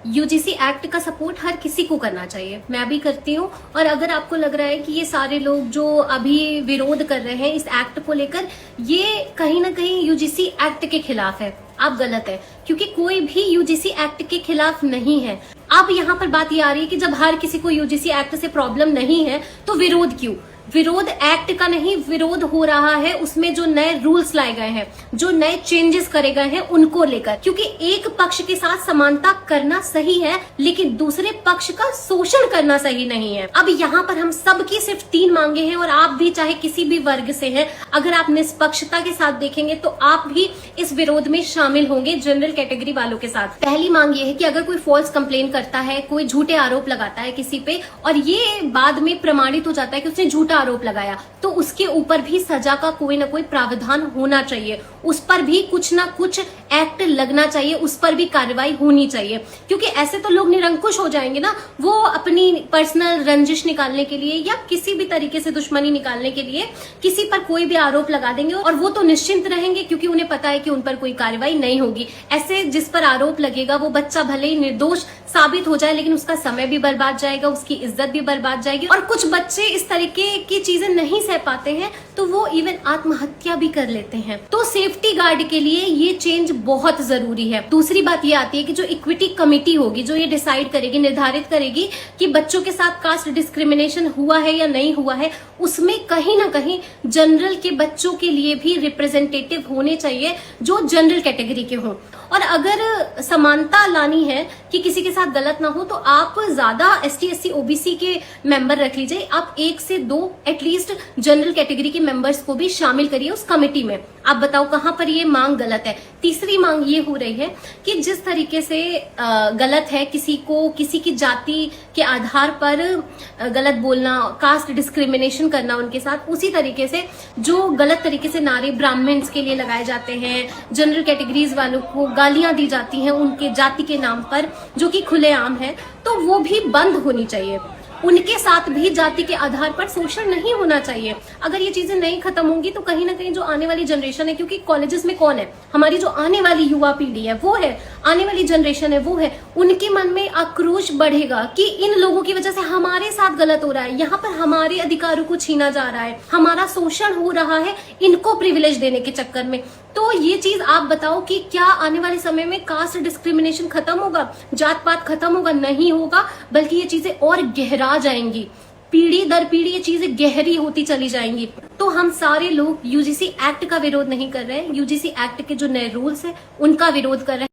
UGC act का support हर किसी को करना चाहिए, मैं भी करती हूँ। और अगर आपको लग रहा है कि ये सारे लोग जो अभी विरोध कर रहे हैं इस एक्ट को लेकर, ये कहीं ना कहीं यूजीसी एक्ट के खिलाफ है, आप गलत है, क्योंकि कोई भी यूजीसी एक्ट के खिलाफ नहीं है। अब यहाँ पर बात ये आ रही है कि जब हर किसी को यूजीसी एक्ट से प्रॉब्लम नहीं है तो विरोध क्यों? विरोध एक्ट का नहीं, विरोध हो रहा है उसमें जो नए रूल्स लाए गए हैं, जो नए चेंजेस करे गए हैं उनको लेकर। क्योंकि एक पक्ष के साथ समानता करना सही है, लेकिन दूसरे पक्ष का शोषण करना सही नहीं है। अब यहाँ पर हम सबकी सिर्फ 3 मांगे हैं, और आप भी चाहे किसी भी वर्ग से हैं, अगर आप निष्पक्षता के साथ देखेंगे तो आप भी इस विरोध में शामिल होंगे जनरल कैटेगरी वालों के साथ। पहली मांग ये है कि अगर कोई फॉल्स कंप्लेन करता है, कोई झूठे आरोप लगाता है किसी पे, और ये बाद में प्रमाणित हो जाता है कि उसने झूठा आरोप लगाया, तो उसके ऊपर भी सजा का कोई ना कोई प्रावधान होना चाहिए, उस पर भी कुछ ना कुछ एक्ट लगना चाहिए, उस पर भी कार्रवाई होनी चाहिए। क्योंकि ऐसे तो लोग निरंकुश हो जाएंगे ना, वो अपनी पर्सनल रंजिश निकालने के लिए या किसी भी तरीके से दुश्मनी निकालने के लिए किसी पर कोई भी आरोप लगा देंगे, और वो तो निश्चिंत रहेंगे क्योंकि उन्हें पता है कि उन पर कोई कार्रवाई नहीं होगी। ऐसे जिस पर आरोप लगेगा वो बच्चा भले ही निर्दोष साबित हो जाए, लेकिन उसका समय भी बर्बाद जाएगा, उसकी इज्जत भी बर्बाद जाएगी। और कुछ बच्चे इस तरीके की चीजें नहीं सह पाते हैं तो वो इवन आत्महत्या भी कर लेते हैं। तो सेफ्टी गार्ड के लिए ये चेंज बहुत जरूरी है। दूसरी बात ये आती है कि जो इक्विटी कमेटी होगी, जो ये डिसाइड करेगी, निर्धारित करेगी कि बच्चों के साथ कास्ट डिस्क्रिमिनेशन हुआ है या नहीं हुआ है, उसमें कहीं ना कहीं जनरल के बच्चों के लिए भी रिप्रेजेंटेटिव होने चाहिए जो जनरल कैटेगरी के हों। और अगर समानता लानी है कि किसी के साथ गलत ना हो, तो आप ज्यादा एसटी एससी ओबीसी के मेंबर रख लीजिए, आप 1 से 2 एटलीस्ट जनरल कैटेगरी के मेंबर्स को भी शामिल करिए उस कमेटी में। आप बताओ कहां पर ये मांग गलत है? तीसरी मांग ये हो रही है कि जिस तरीके से गलत है किसी को किसी की जाति के आधार पर गलत बोलना, कास्ट डिस्क्रिमिनेशन करना उनके साथ, उसी तरीके से जो गलत तरीके से नारे ब्राह्मण्स के लिए लगाए जाते हैं, जनरल कैटेगरीज वालों को गालियां दी जाती हैं उनके जाति के नाम पर, जो कि खुलेआम है, तो वो भी बंद होनी चाहिए। उनके साथ भी जाति के आधार पर शोषण नहीं होना चाहिए। अगर ये चीजें नहीं खत्म होंगी तो कहीं ना कहीं जो आने वाली जनरेशन है, क्योंकि कॉलेजेस में कौन है, हमारी जो आने वाली युवा पीढ़ी है वो है, आने वाली जनरेशन है वो है, उनके मन में आक्रोश बढ़ेगा कि इन लोगों की वजह से हमारे साथ गलत हो रहा है, यहाँ पर हमारे अधिकारों को छीना जा रहा है, हमारा शोषण हो रहा है इनको प्रिविलेज देने के चक्कर में। तो ये चीज आप बताओ कि क्या आने वाले समय में कास्ट डिस्क्रिमिनेशन खत्म होगा, जात पात खत्म होगा? नहीं होगा, बल्कि ये चीजें और गहरा जाएंगी, पीढ़ी दर पीढ़ी ये चीजें गहरी होती चली जाएंगी। तो हम सारे लोग यूजीसी एक्ट का विरोध नहीं कर रहे हैं, यूजीसी एक्ट के जो नए रूल्स है उनका विरोध कर रहे हैं।